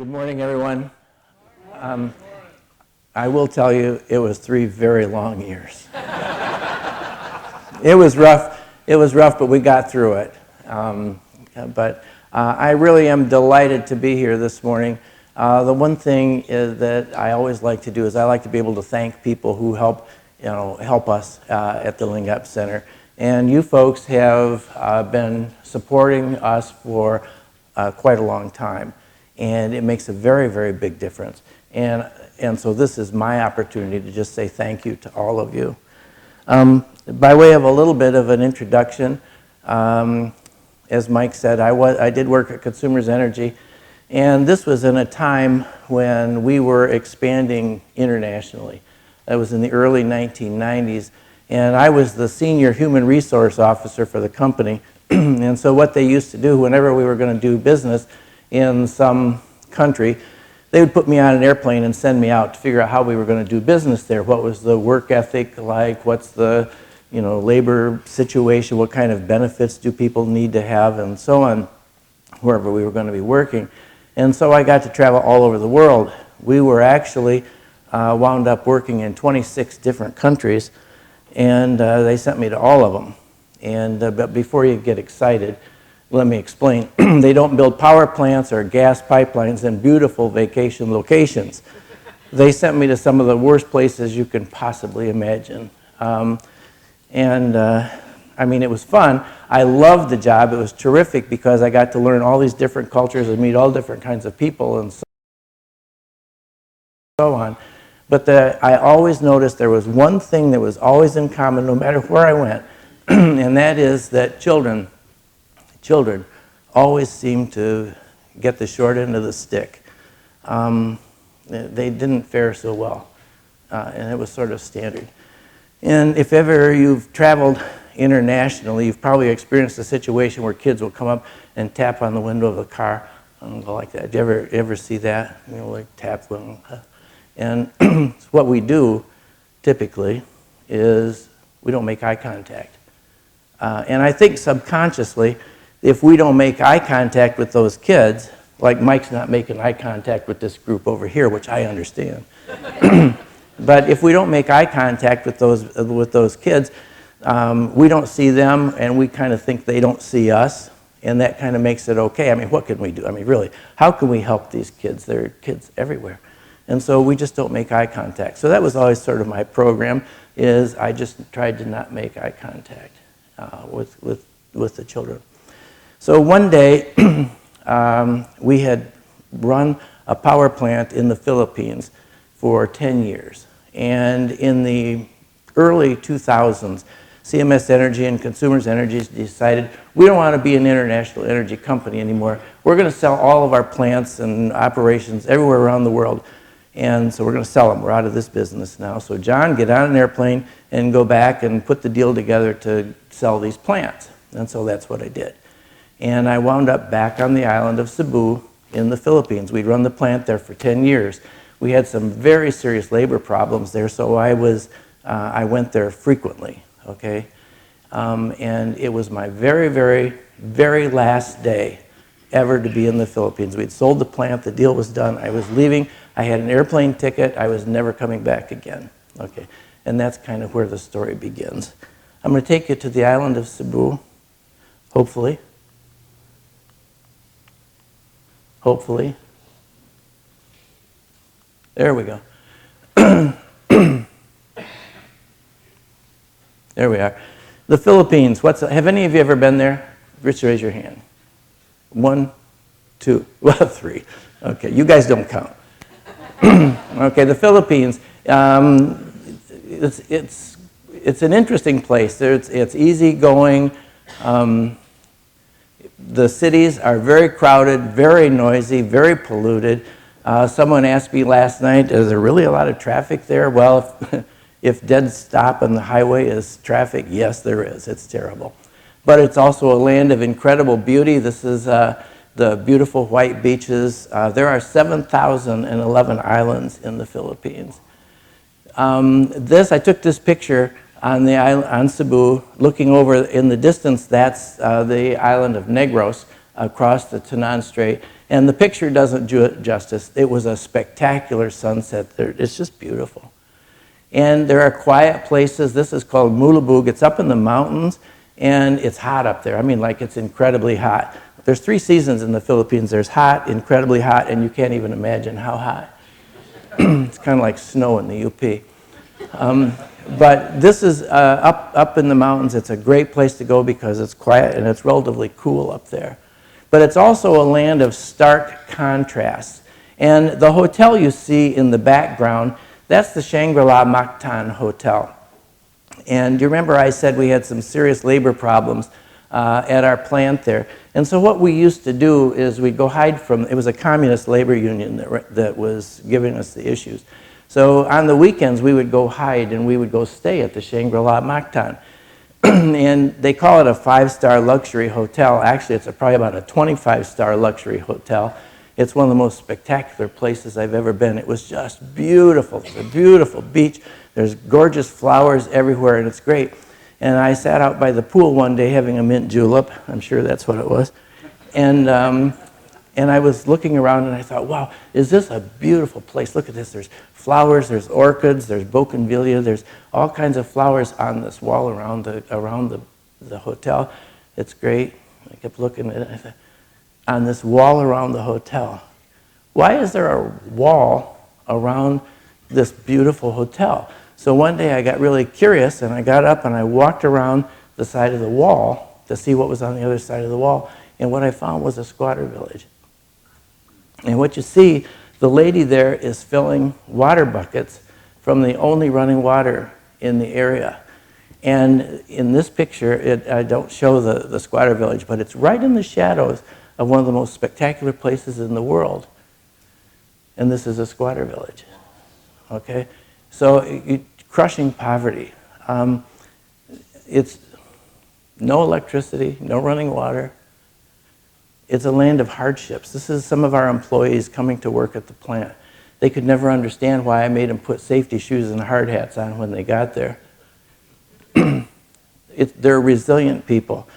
Good morning, everyone. I will tell you, it was 3 very long years. It was rough, but we got through it. I really am delighted to be here this morning. The one thing that I always like to do is I like to be able to thank people who help us at the Lingap Center. And you folks have been supporting us for quite a long time. And it makes a very, very big difference. And so this is my opportunity to just say thank you to all of you. By way of a little bit of an introduction, as Mike said, I did work at Consumers Energy, and this was in a time when we were expanding internationally. That was in the early 1990s, and I was the senior human resource officer for the company. And so what they used to do whenever we were going to do business in some country, they would put me on an airplane and send me out to figure out how we were going to do business there. What was the work ethic like? What's the labor situation? What kind of benefits do people need to have? And so on, wherever we were going to be working. And so I got to travel all over the world. We were actually wound up working in 26 different countries, and they sent me to all of them. And but before you get excited, let me explain. They don't build power plants or gas pipelines in beautiful vacation locations. They sent me to some of the worst places you can possibly imagine. I mean, it was fun. I loved the job. It was terrific because I got to learn all these different cultures and meet all different kinds of people and so on. But I always noticed there was one thing that was always in common no matter where I went, and that is that children always seem to get the short end of the stick. They didn't fare so well, and it was sort of standard. And if ever you've traveled internationally, you've probably experienced a situation where kids will come up and tap on the window of the car and go like that. Do you ever see that? Like tap. And what we do typically is we don't make eye contact. And I think subconsciously, if we don't make eye contact with those kids, like Mike's not making eye contact with this group over here, which I understand. But if we don't make eye contact with those kids, we don't see them, and we kind of think they don't see us, and that kind of makes it okay. I mean, what can we do? I mean, really, how can we help these kids? There are kids everywhere. And so we just don't make eye contact. So that was always sort of my program, is I just tried to not make eye contact with the children. So one day, we had run a power plant in the Philippines for 10 years. And in the early 2000s, CMS Energy and Consumers Energy decided we don't want to be an international energy company anymore. We're going to sell all of our plants and operations everywhere around the world. And so we're going to sell them. We're out of this business now. So John, get on an airplane and go back and put the deal together to sell these plants. And so that's what I did. And I wound up back on the island of Cebu in the Philippines. We'd run the plant there for 10 years. We had some very serious labor problems there, so I went there frequently, okay? And it was my very, very, very last day ever to be in the Philippines. We'd sold the plant, the deal was done, I was leaving, I had an airplane ticket, I was never coming back again, okay? And that's kind of where the story begins. I'm going to take you to the island of Cebu, hopefully. Hopefully. There we go. There we are. The Philippines. Have any of you ever been there? Rich, raise your hand. 1, 2, well, 3. Okay, you guys don't count. Okay, the Philippines. It's an interesting place. It's easygoing. The cities are very crowded, very noisy, very polluted. Someone asked me last night, is there really a lot of traffic there? Well, if dead stop on the highway is traffic, yes, there is. It's terrible. But it's also a land of incredible beauty. This is the beautiful white beaches. There are 7,011 islands in the Philippines. I took this picture on the island, on Cebu, looking over in the distance. That's the island of Negros across the Tanan Strait. And the picture doesn't do it justice. It was a spectacular sunset there. It's just beautiful. And there are quiet places. This is called Mulubug. It's up in the mountains, and it's hot up there. I mean, like, it's incredibly hot. There's 3 seasons in the Philippines. There's hot, incredibly hot, and you can't even imagine how hot. It's kind of like snow in the UP. But this is up in the mountains. It's a great place to go because it's quiet and it's relatively cool up there. But it's also a land of stark contrasts. And the hotel you see in the background, that's the Shangri-La Mactan Hotel. And you remember I said we had some serious labor problems at our plant there. And so what we used to do is we'd go hide from, it was a communist labor union that was giving us the issues. So on the weekends, we would go hide and we would go stay at the Shangri-La Mactan. And they call it a 5-star luxury hotel. Actually, it's probably about a 25-star luxury hotel. It's one of the most spectacular places I've ever been. It was just beautiful. It's a beautiful beach. There's gorgeous flowers everywhere, and it's great. And I sat out by the pool one day having a mint julep. I'm sure that's what it was. And I was looking around and I thought, wow, is this a beautiful place? Look at this. There's flowers, there's orchids, there's bougainvillea, there's all kinds of flowers on this wall around the hotel. It's great. I kept looking at it. I thought, on this wall around the hotel. Why is there a wall around this beautiful hotel? So one day I got really curious and I got up and I walked around the side of the wall to see what was on the other side of the wall. And what I found was a squatter village. And what you see, the lady there is filling water buckets from the only running water in the area. And in this picture, I don't show the squatter village, but it's right in the shadows of one of the most spectacular places in the world. And this is a squatter village. Okay? So crushing poverty. It's no electricity, no running water. It's a land of hardships. This is some of our employees coming to work at the plant. They could never understand why I made them put safety shoes and hard hats on when they got there. They're resilient people.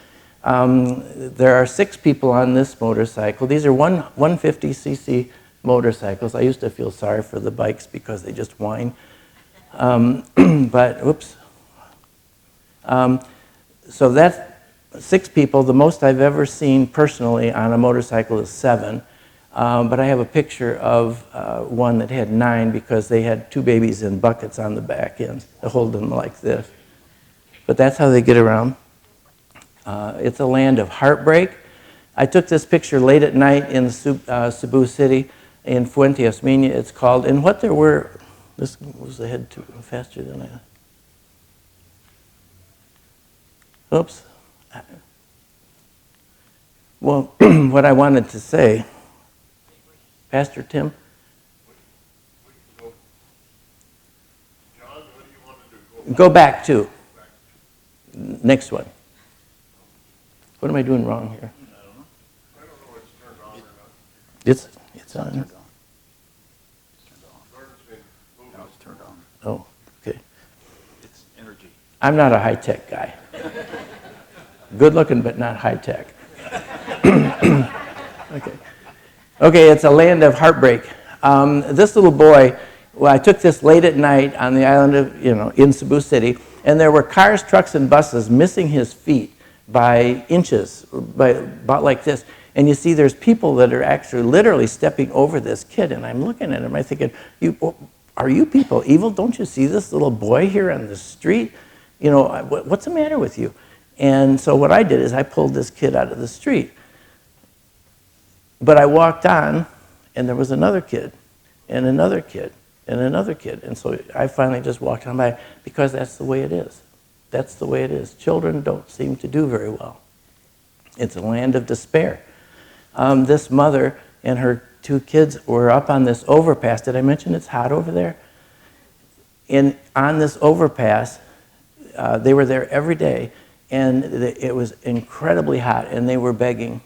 There are 6 people on this motorcycle. These are 150cc motorcycles. I used to feel sorry for the bikes because they just whine. But, oops. So that's 6 people. The most I've ever seen personally on a motorcycle is 7. But I have a picture of one that had 9 because they had 2 babies in buckets on the back end. They hold them like this. But that's how they get around. It's a land of heartbreak. I took this picture late at night in Cebu City in Fuente Osmeña, it's called. And what there were, this was ahead too faster than I. Oops. Well, what I wanted to say, Pastor Tim? Go back to. Next one. What am I doing wrong here? I don't know. I don't know if it's turned on or not. It's on. Turned on. It's turned on. Now it's turned on. Oh, okay. It's energy. I'm not a high-tech guy. Good looking, but not high-tech. Okay, it's a land of heartbreak. This little boy, well, I took this late at night on the island of, in Cebu City, and there were cars, trucks, and buses missing his feet by inches, by about like this. And you see there's people that are actually literally stepping over this kid, and I'm looking at him, I'm thinking, are you people evil? Don't you see this little boy here on the street? What's the matter with you? And so what I did is I pulled this kid out of the street. But I walked on, and there was another kid, and another kid, and another kid. And so I finally just walked on by, because that's the way it is. That's the way it is. Children don't seem to do very well. It's a land of despair. This mother and her 2 kids were up on this overpass. Did I mention it's hot over there? And on this overpass, they were there every day, and it was incredibly hot, and they were begging.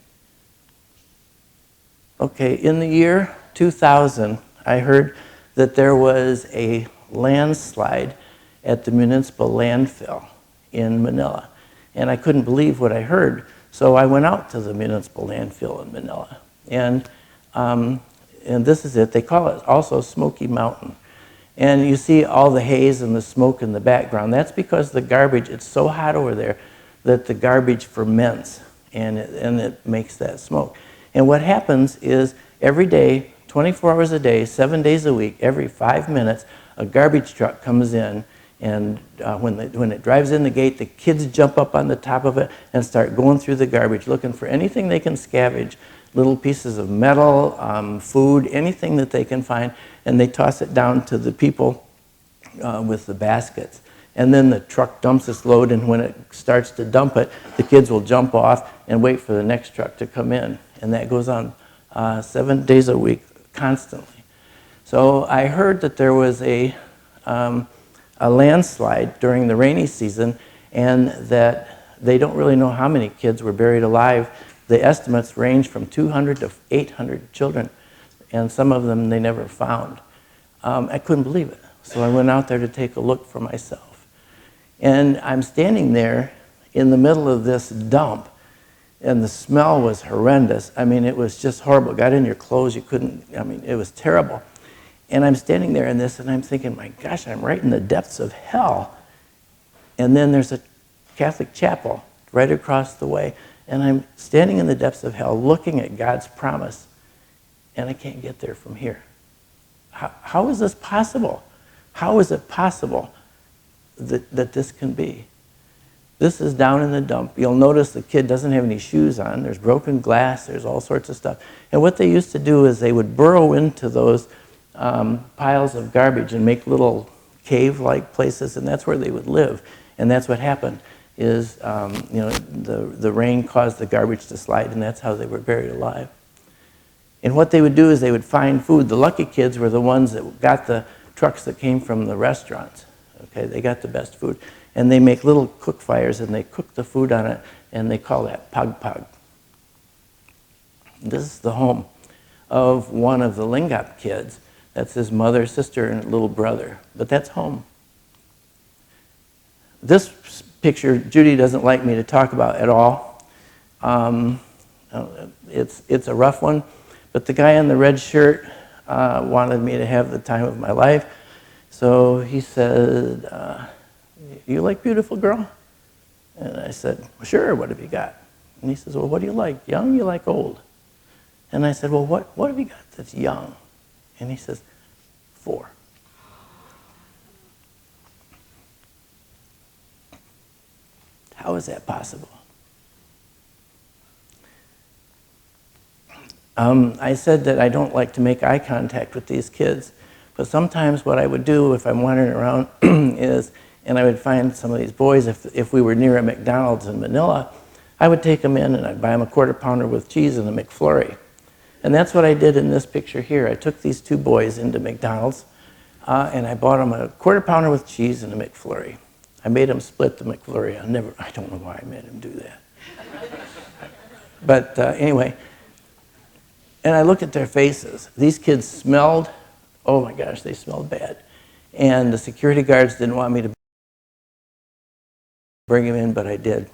Okay, in the year 2000, I heard that there was a landslide at the municipal landfill in Manila. And I couldn't believe what I heard, so I went out to the municipal landfill in Manila. And And this is it. They call it also Smoky Mountain. And you see all the haze and the smoke in the background. That's because the garbage, it's so hot over there that the garbage ferments and it makes that smoke. And what happens is every day, 24 hours a day, 7 days a week, every 5 minutes, a garbage truck comes in, and when it drives in the gate, the kids jump up on the top of it and start going through the garbage looking for anything they can scavenge, little pieces of metal, food, anything that they can find, and they toss it down to the people with the baskets. And then the truck dumps this load, and when it starts to dump it, the kids will jump off and wait for the next truck to come in. And that goes on 7 days a week, constantly. So I heard that there was a landslide during the rainy season, and that they don't really know how many kids were buried alive. The estimates range from 200 to 800 children, and some of them they never found. I couldn't believe it. So I went out there to take a look for myself. And I'm standing there in the middle of this dump, and the smell was horrendous. I mean, it was just horrible. Got in your clothes, you couldn't, I mean, it was terrible. And I'm standing there in this, and I'm thinking, my gosh, I'm right in the depths of hell. And then there's a Catholic chapel right across the way, and I'm standing in the depths of hell looking at God's promise, and I can't get there from here. How is this possible? How is it possible that this can be? This is down in the dump. You'll notice the kid doesn't have any shoes on. There's broken glass. There's all sorts of stuff. And what they used to do is they would burrow into those piles of garbage and make little cave-like places, and that's where they would live. And that's what happened is, the rain caused the garbage to slide, and that's how they were buried alive. And what they would do is they would find food. The lucky kids were the ones that got the trucks that came from the restaurants. Okay, they got the best food. And they make little cook fires, and they cook the food on it, and they call that pag pag. This is the home of one of the Lingap kids. That's his mother, sister, and little brother. But that's home. This picture, Judy doesn't like me to talk about at all. It's a rough one. But the guy in the red shirt wanted me to have the time of my life. So he said, you like beautiful girl? And I said, well, sure, what have you got? And he says, well, what do you like, young, you like old? And I said, well, what have you got that's young? And he says, 4. How is that possible? I said that I don't like to make eye contact with these kids, but sometimes what I would do if I'm wandering around is, and I would find some of these boys, if we were near a McDonald's in Manila, I would take them in and I'd buy them a quarter pounder with cheese and a McFlurry. And that's what I did in this picture here. I took these 2 boys into McDonald's and I bought them a quarter pounder with cheese and a McFlurry. I made them split the McFlurry. I don't know why I made them do that. But anyway, and I looked at their faces. These kids smelled, oh my gosh, they smelled bad. And the security guards didn't want me to bring them in, but I did.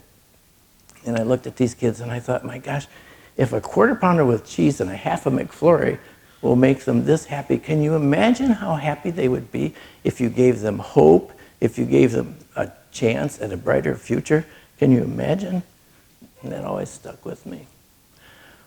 And I looked at these kids and I thought, my gosh, if a quarter pounder with cheese and a half a McFlurry will make them this happy, can you imagine how happy they would be if you gave them hope, if you gave them a chance at a brighter future? Can you imagine? And that always stuck with me.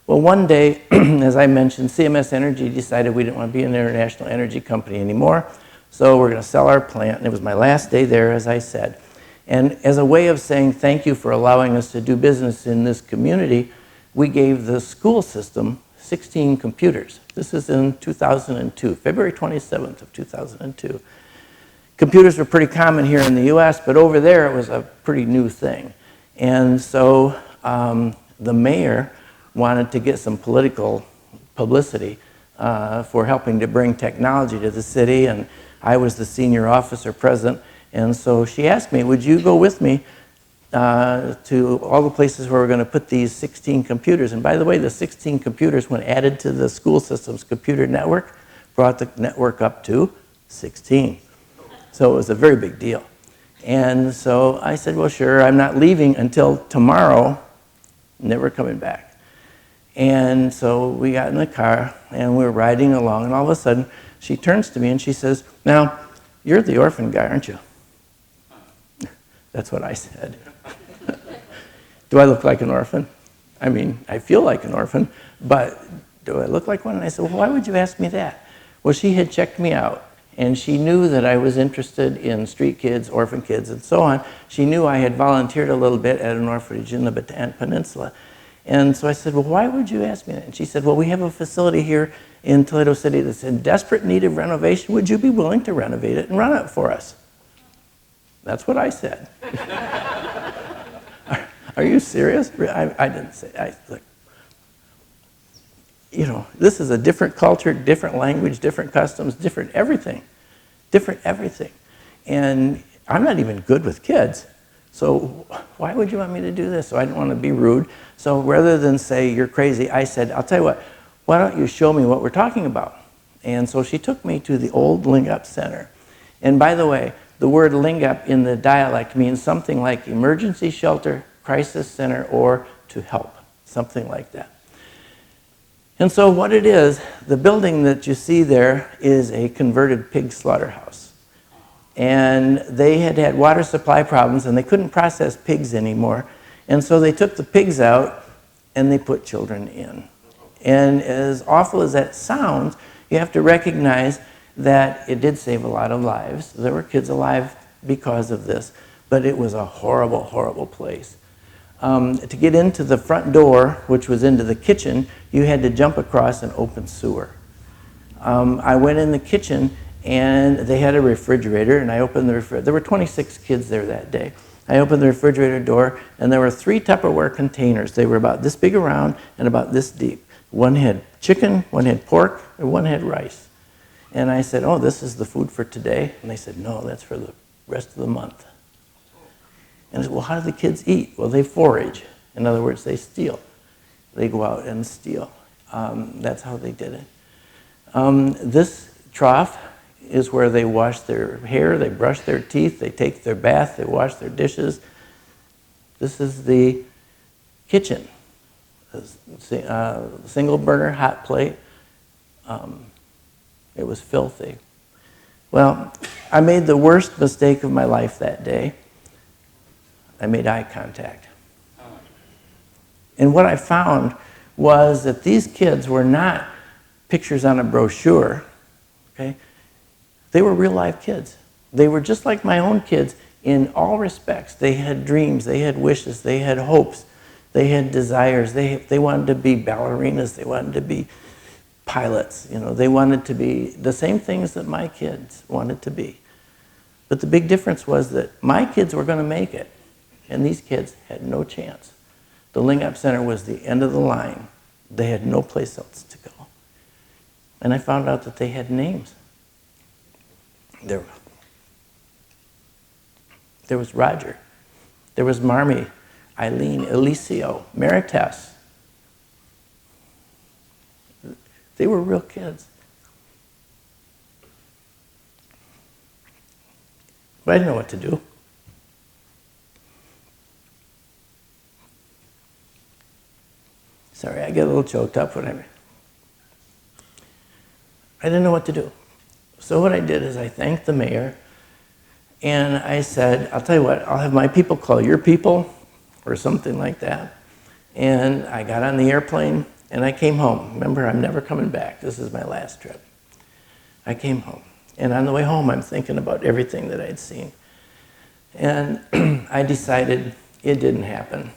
Well, one day, as I mentioned, CMS Energy decided we didn't want to be an international energy company anymore, so we're going to sell our plant. And it was my last day there, as I said. And as a way of saying thank you for allowing us to do business in this community, we gave the school system 16 computers. This is in 2002, February 27th of 2002. Computers were pretty common here in the US, but over there it was a pretty new thing. And so the mayor wanted to get some political publicity for helping to bring technology to the city, and I was the senior officer present, and so she asked me, would you go with me to all the places where we're going to put these 16 computers? And by the way, the 16 computers, when added to the school system's computer network, brought the network up to 16. So it was a very big deal. And so I said, well, sure, I'm not leaving until tomorrow, never coming back. And so we got in the car, and we were riding along, and all of a sudden, she turns to me and she says, "Now, you're the orphan guy, aren't you?" That's what I said. Do I look like an orphan? I mean, I feel like an orphan, but do I look like one? And I said, "Well, why would you ask me that?" Well, she had checked me out, and she knew that I was interested in street kids, orphan kids, and so on. She knew I had volunteered a little bit at an orphanage in the Bataan Peninsula. And so I said, "Well, why would you ask me that?" And she said, "Well, we have a facility here in Toledo City that's in desperate need of renovation. Would you be willing to renovate it and run it for us?" That's what I said. Are you serious? I didn't say. Look, you know, this is a different culture, different language, different customs, different everything. And I'm not even good with kids. So why would you want me to do this? So I didn't want to be rude. So rather than say, "You're crazy," I said, "I'll tell you what, why don't you show me what we're talking about?" And so she took me to the old Lingap Center. And by the way, the word Lingap in the dialect means something like emergency shelter, crisis center, or to help, something like that. And so what it is, the building that you see there is a converted pig slaughterhouse. And they had had water supply problems, and they couldn't process pigs anymore. And so they took the pigs out, and they put children in. And as awful as that sounds, you have to recognize that it did save a lot of lives. There were kids alive because of this, but it was a horrible, horrible place. To get into the front door, which was into the kitchen, you had to jump across an open sewer. I went in the kitchen, and they had a refrigerator, and I opened the refrigerator. There were 26 kids there that day. I opened the refrigerator door, and there were 3 Tupperware containers. They were about this big around and about this deep. One had chicken, one had pork, and one had rice. And I said, "Oh, this is the food for today?" And they said, "No, that's for the rest of the month." And I said, "Well, how do the kids eat?" "Well, they forage. In other words, they steal. They go out and steal." That's how they did it. This trough is where they wash their hair, they brush their teeth, they take their bath, they wash their dishes. This is the kitchen. Single burner hot plate. It was filthy. Well, I made the worst mistake of my life that day. I made eye contact. And what I found was that these kids were not pictures on a brochure, okay? They were real live kids. They were just like my own kids in all respects. They had dreams, they had wishes, they had hopes, they had desires. They wanted to be ballerinas, they wanted to be pilots, you know, they wanted to be the same things that my kids wanted to be. But the big difference was that my kids were going to make it, and these kids had no chance. The Lingap Center was the end of the line. They had no place else to go. And I found out that they had names. There was Roger. There was Marmy, Eileen, Elicio, Marites. They were real kids. But I didn't know what to do. Sorry, I get a little choked up whenever. I didn't know what to do. So what I did is I thanked the mayor, and I said, "I'll tell you what, I'll have my people call your people," or something like that. And I got on the airplane, and I came home. Remember, I'm never coming back. This is my last trip. I came home. And on the way home, I'm thinking about everything that I'd seen. And I decided it didn't happen.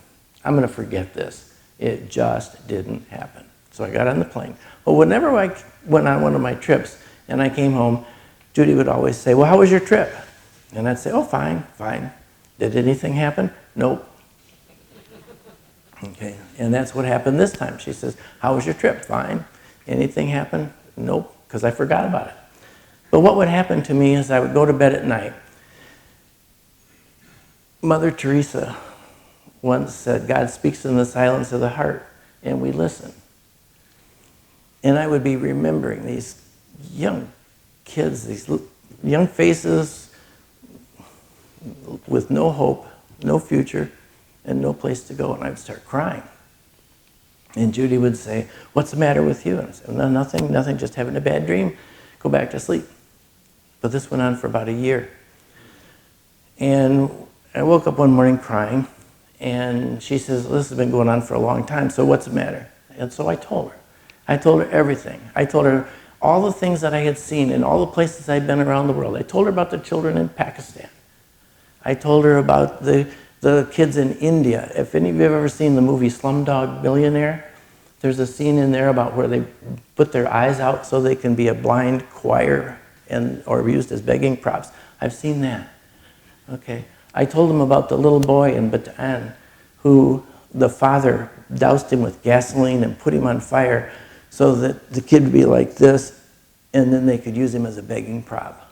I'm going to forget this. It just didn't happen. So I got on the plane. Well, whenever I went on one of my trips and I came home, Judy would always say, "Well, how was your trip?" And I'd say, "Oh, fine, fine." Did anything happen? Nope. Okay, and that's what happened this time. She says, "How was your trip?" "Fine." "Anything happen?" "Nope," because I forgot about it. But what would happen to me is I would go to bed at night. Mother Teresa once said, "God speaks in the silence of the heart," and we listen. And I would be remembering these young kids, these young faces with no hope, no future, and no place to go, and I'd start crying. And Judy would say, "What's the matter with you?" And I said, "No, nothing, just having a bad dream. Go back to sleep." But this went on for about a year. And I woke up one morning crying, and she says, "This has been going on for a long time, so what's the matter?" And so I told her. I told her everything. I told her all the things that I had seen in all the places I'd been around the world. I told her about the children in Pakistan. I told her about the kids in India. If any of you have ever seen the movie Slumdog Millionaire, there's a scene in there about where they put their eyes out so they can be a blind choir or used as begging props. I've seen that. Okay. I told them about the little boy in Bhutan who the father doused him with gasoline and put him on fire so that the kid would be like this, and then they could use him as a begging prop.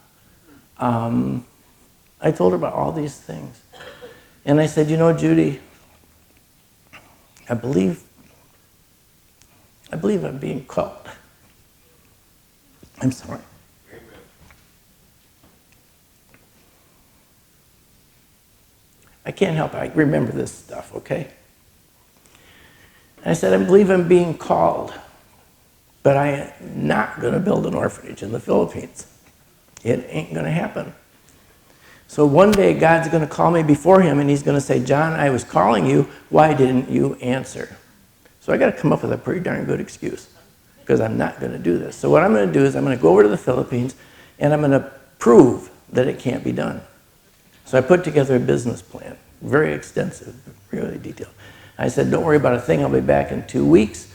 I told her about all these things. And I said, "You know, Judy, I believe I'm being called." I'm sorry. I can't help it. I remember this stuff, okay? I said, "I believe I'm being called, but I am not going to build an orphanage in the Philippines. It ain't going to happen. So one day God's going to call me before him, and he's going to say, 'John, I was calling you. Why didn't you answer?' So I got to come up with a pretty darn good excuse, because I'm not going to do this. So what I'm going to do is I'm going to go over to the Philippines, and I'm going to prove that it can't be done." So I put together a business plan, very extensive, really detailed. I said, "Don't worry about a thing. I'll be back in 2 weeks,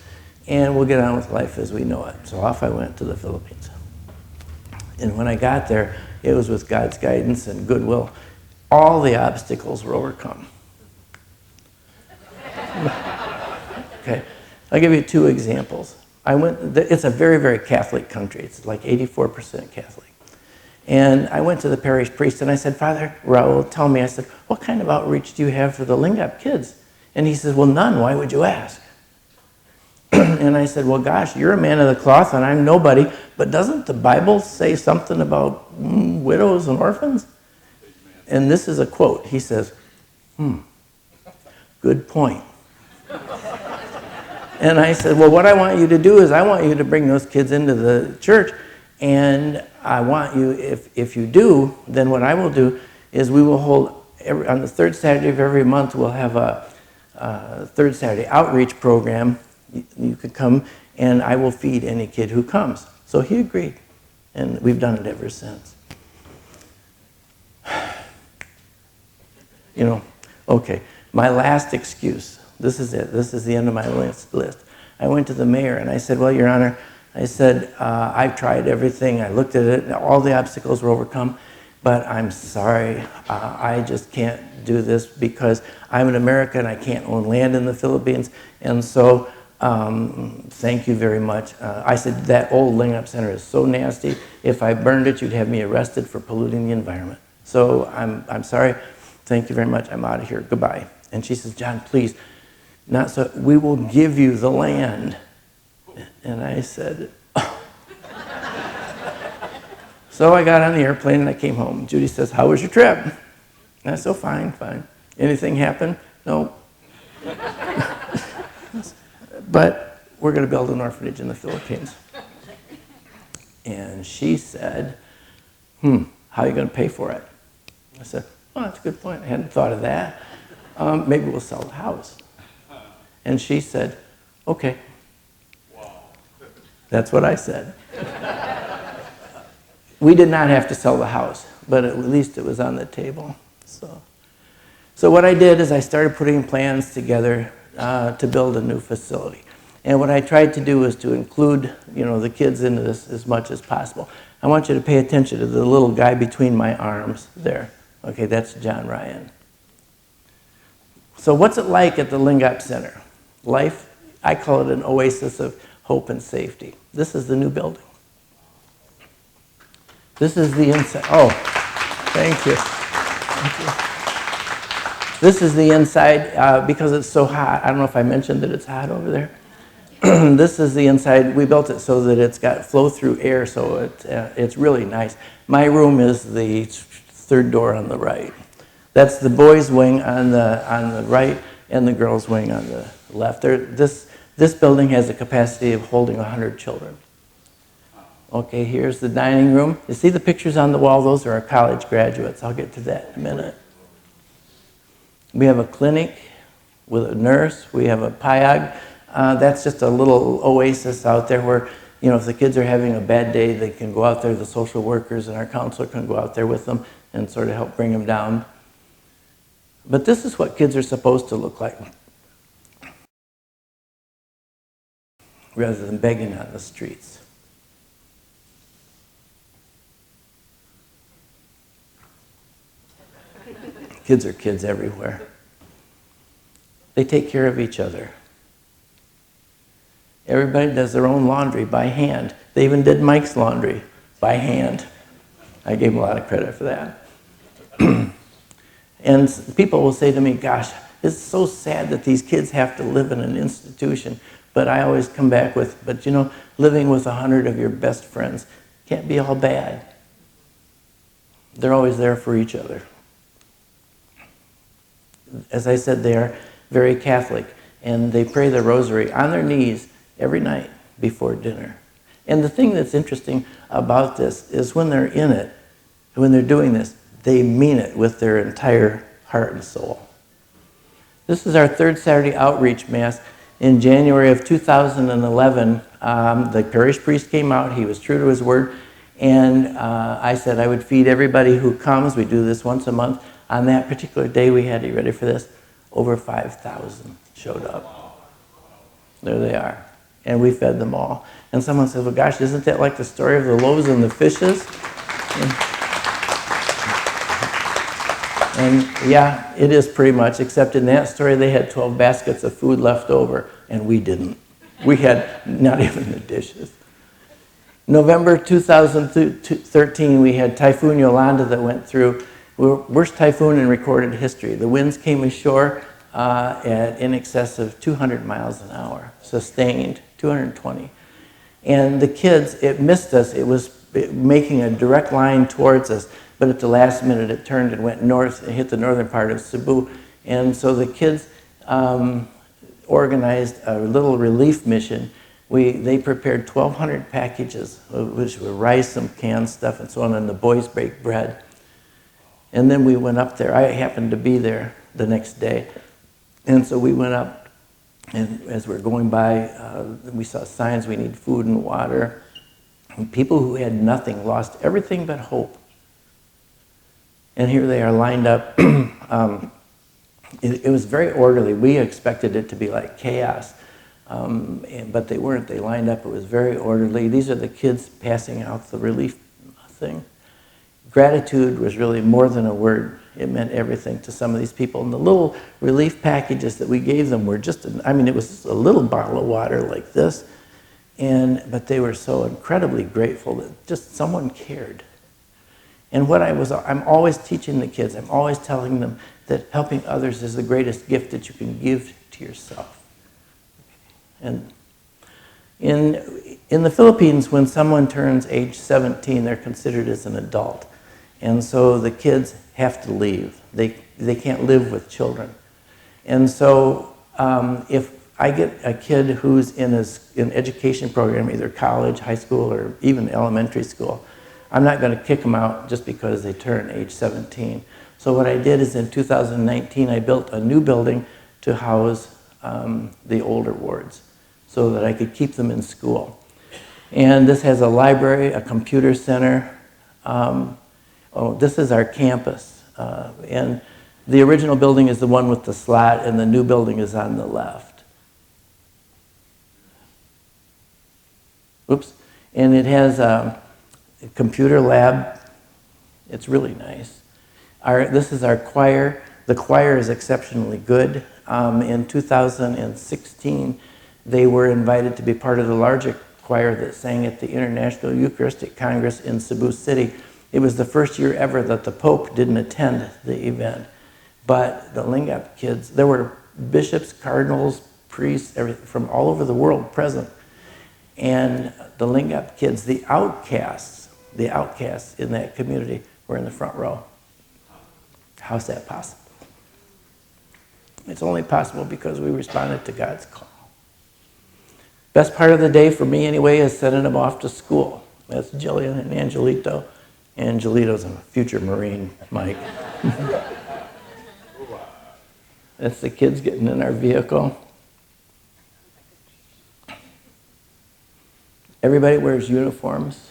and we'll get on with life as we know it." So off I went to the Philippines. And when I got there, it was with God's guidance and goodwill. All the obstacles were overcome. Okay, I'll give you 2 examples. It's a very, very Catholic country. It's like 84% Catholic. And I went to the parish priest and I said, "Father Raul, tell me," I said, "what kind of outreach do you have for the Lingap kids?" And he says, "Well, none. Why would you ask?" And I said, "Well, gosh, you're a man of the cloth and I'm nobody, but doesn't the Bible say something about widows and orphans?" And this is a quote. He says, "Good point." And I said, "Well, what I want you to do is I want you to bring those kids into the church, and I want you, if you do, then what I will do is we will hold, on the 3rd Saturday of every month, we'll have a 3rd Saturday outreach program. You could come, and I will feed any kid who comes." So he agreed, and we've done it ever since. You know, okay, my last excuse. This is it. This is the end of my list. I went to the mayor, and I said, "Well, Your Honor," I said, "I've tried everything. I looked at it, and all the obstacles were overcome, but I'm sorry. I just can't do this because I'm an American. I can't own land in the Philippines, and so thank you very much." I said, "That old Lingap Center is so nasty. If I burned it, you'd have me arrested for polluting the environment. So I'm sorry. Thank you very much. I'm out of here. Goodbye." And she says, "John, please, not so. We will give you the land." And I said, "Oh." So I got on the airplane and I came home. Judy says, "How was your trip?" And I said, "Oh, fine. Anything happen?" "No." "But we're going to build an orphanage in the Philippines." And she said, "How are you going to pay for it?" I said, "Well, that's a good point. I hadn't thought of that. Maybe we'll sell the house." And she said, "Okay." That's what I said. We did not have to sell the house, but at least it was on the table. So what I did is I started putting plans together to build a new facility. And what I tried to do was to include, the kids into this as much as possible. I want you to pay attention to the little guy between my arms there. Okay, that's John Ryan. So what's it like at the Lingap Center? Life, I call it an oasis of hope and safety. This is the new building. This is the inside. Oh, thank you. This is the inside because it's so hot. I don't know if I mentioned that it's hot over there. This is the inside. We built it so that it's got flow-through air, so it's really nice. My room is the 3rd door on the right. That's the boys' wing on the right and the girls' wing on the left. This building has a capacity of holding 100 children. Okay, here's the dining room. You see the pictures on the wall? Those are our college graduates. I'll get to that in a minute. We have a clinic with a nurse. We have a PIAG. That's just a little oasis out there where, you know, if the kids are having a bad day, they can go out there. The social workers and our counselor can go out there with them and sort of help bring them down. But this is what kids are supposed to look like, rather than begging on the streets. Kids are kids everywhere. They take care of each other. Everybody does their own laundry by hand. They even did Mike's laundry by hand. I gave him a lot of credit for that. And people will say to me, gosh, it's so sad that these kids have to live in an institution. But I always come back with, but you know, living with 100 of your best friends can't be all bad. They're always there for each other. As I said, they are very Catholic, and they pray the rosary on their knees every night before dinner. And the thing that's interesting about this is when they're in it, when they're doing this, they mean it with their entire heart and soul. This is our third Saturday outreach Mass. In January of 2011, the parish priest came out. He was true to his word. And I said I would feed everybody who comes. We do this once a month. On that particular day we had, are you ready for this? Over 5,000 showed up. There they are. And we fed them all. And someone said, well, gosh, isn't that like the story of the loaves and the fishes? And yeah, it is pretty much, except in that story they had 12 baskets of food left over, and we didn't. We had not even the dishes. November 2013, we had Typhoon Yolanda that went through. Worst typhoon in recorded history. The winds came ashore at in excess of 200 miles an hour, sustained, 220. And the kids, it missed us. It was making a direct line towards us, but at the last minute it turned and went north and hit the northern part of Cebu. And so the kids organized a little relief mission. They prepared 1,200 packages, which were rice, some canned stuff, and so on, and the boys baked bread. And then we went up there. I happened to be there the next day. And so we went up, and as we're going by, we saw signs, we need food and water. And people who had nothing lost everything but hope. And here they are lined up. It was very orderly. We expected it to be like chaos, but they weren't. They lined up. It was very orderly. These are the kids passing out the relief thing. Gratitude was really more than a word. It meant everything to some of these people. And the little relief packages that we gave them were just, it was just a little bottle of water like this. But they were so incredibly grateful that just someone cared. And I'm always teaching the kids, I'm always telling them that helping others is the greatest gift that you can give to yourself. And in the Philippines, when someone turns age 17, they're considered as an adult. And so the kids have to leave. They can't live with children. And so if I get a kid who's in an education program, either college, high school, or even elementary school, I'm not going to kick them out just because they turn age 17. So what I did is in 2019, I built a new building to house the older wards so that I could keep them in school. And this has a library, a computer center. This is our campus. And the original building is the one with the slot, and the new building is on the left. Oops. And it has a computer lab. It's really nice. This is our choir. The choir is exceptionally good. In 2016, they were invited to be part of the larger choir that sang at the International Eucharistic Congress in Cebu City. It was the first year ever that the Pope didn't attend the event. But the Lingap kids, there were bishops, cardinals, priests, from all over the world present. And the Lingap kids, the outcasts in that community were in the front row. How's that possible? It's only possible because we responded to God's call. Best part of the day for me anyway is sending them off to school. That's Jillian and Angelito. Angelito's a future Marine, Mike. That's the kids getting in our vehicle. Everybody wears uniforms.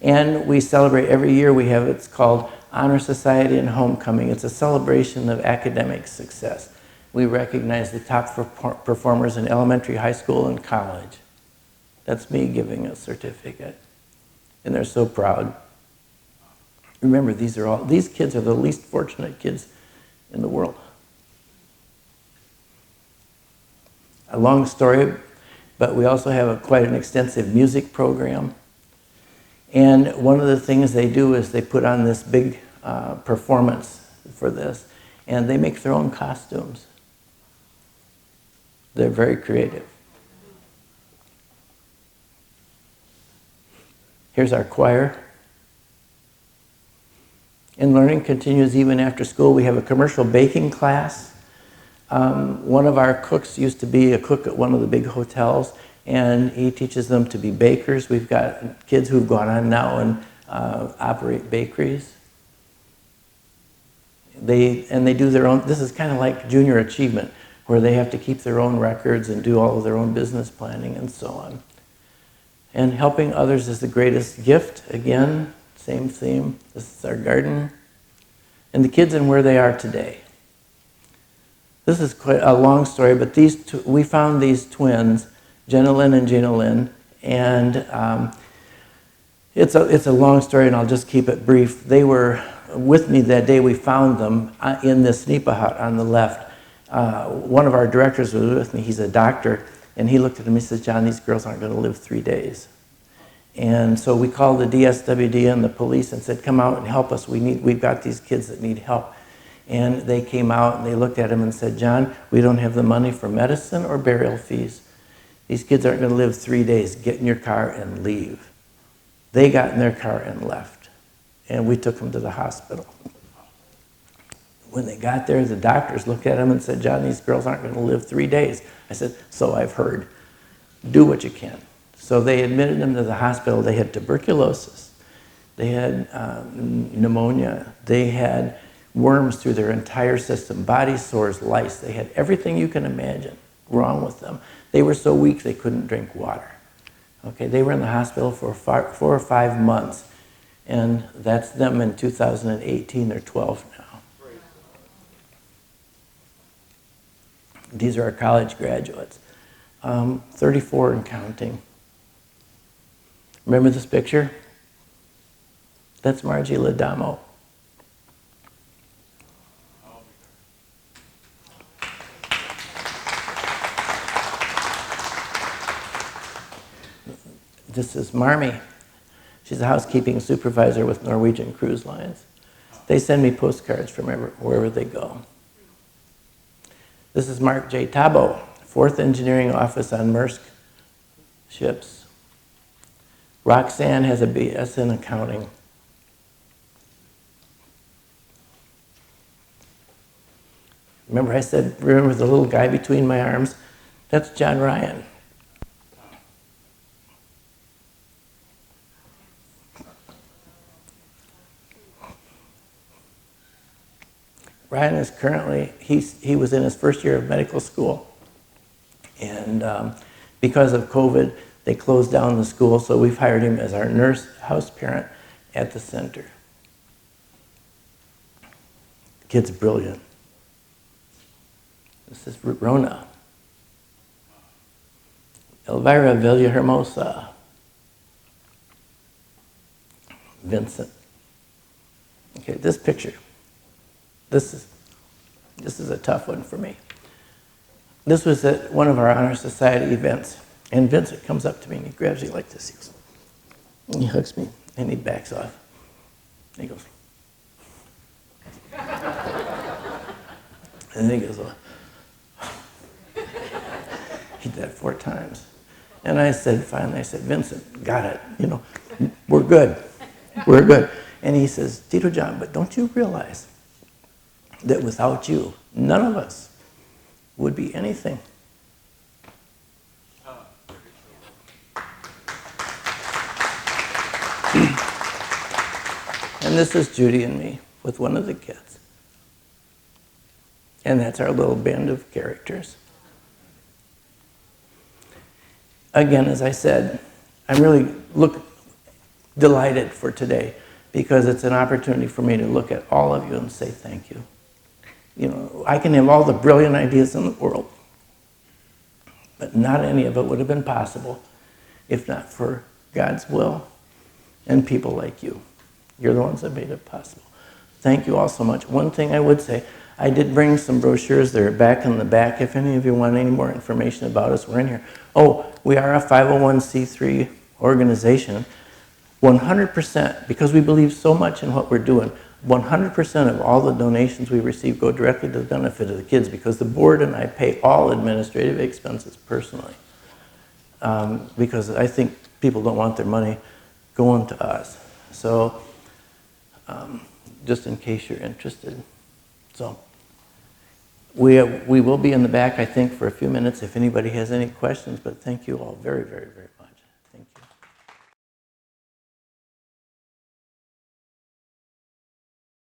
And we celebrate every year. We have, it's called Honor Society and Homecoming. It's a celebration of academic success. We recognize the top performers in elementary, high school, and college. That's me giving a certificate. And they're so proud. Remember, these kids are the least fortunate kids in the world. A long story, but we also have quite an extensive music program. And one of the things they do is they put on this big performance for this, and they make their own costumes. They're very creative. Here's our choir. And learning continues even after school. We have a commercial baking class. One of our cooks used to be a cook at one of the big hotels, and he teaches them to be bakers. We've got kids who've gone on now and operate bakeries. They do their own, this is kind of like junior achievement, where they have to keep their own records and do all of their own business planning and so on. And helping others is the greatest gift. Again, same theme. This is our garden. And the kids and where they are today. This is quite a long story, but we found these twins, Jenna Lynn and Gina Lynn, and it's a long story, and I'll just keep it brief. They were with me that day we found them in this nipa hut on the left. One of our directors was with me. He's a doctor, and he looked at him and he says, "John, these girls aren't going to live 3 days." And so we called the DSWD and the police and said, "Come out and help us. We've got these kids that need help." And they came out and they looked at him and said, "John, we don't have the money for medicine or burial fees. These kids aren't going to live 3 days. Get in your car and leave." They got in their car and left. And we took them to the hospital. When they got there, the doctors looked at them and said, "John, these girls aren't going to live 3 days." I said, "So I've heard. Do what you can." So they admitted them to the hospital. They had tuberculosis. They had pneumonia. They had worms through their entire system, body sores, lice. They had everything you can imagine wrong with them. They were so weak they couldn't drink water. Okay, they were in the hospital for 4 or 5 months, and that's them in 2018. They're 12 now. These are our college graduates, 34 and counting. Remember this picture? That's Margie Ladamo. This is Marmy. She's a housekeeping supervisor with Norwegian Cruise Lines. They send me postcards from wherever they go. This is Mark J. Tabo, 4th Engineering Office on Maersk ships. Roxanne has a BS in accounting. Remember I said, remember the little guy between my arms? That's John Ryan. Ryan is currently, he was in his first year of medical school. And because of COVID, they closed down the school, so we've hired him as our nurse house parent at the center. The kid's brilliant. This is Rona. Elvira Villahermosa. Vincent. Okay, this picture. This is a tough one for me. This was at one of our Honor Society events, and Vincent comes up to me and he grabs me like this. He goes, and he hugs me, and he backs off. And he goes, and then he goes, he did that 4 times. And I said, finally, "Vincent, got it. You know, we're good. We're good." And he says, "Tito John, but don't you realize that without you, none of us would be anything?" this is Judy and me with one of the kids. And that's our little band of characters. Again, as I said, I'm really delighted for today because it's an opportunity for me to look at all of you and say thank you. You know, I can have all the brilliant ideas in the world, but not any of it would have been possible if not for God's will and people like you. You're the ones that made it possible. Thank you all so much. One thing I would say, I did bring some brochures. They're back in the back. If any of you want any more information about us, we're in here. Oh, we are a 501c3 organization. 100%, because we believe so much in what we're doing, 100% of all the donations we receive go directly to the benefit of the kids because the board and I pay all administrative expenses personally. Because I think people don't want their money going to us. So, just in case you're interested. So, we will be in the back, I think, for a few minutes if anybody has any questions, but thank you all very, very, very much.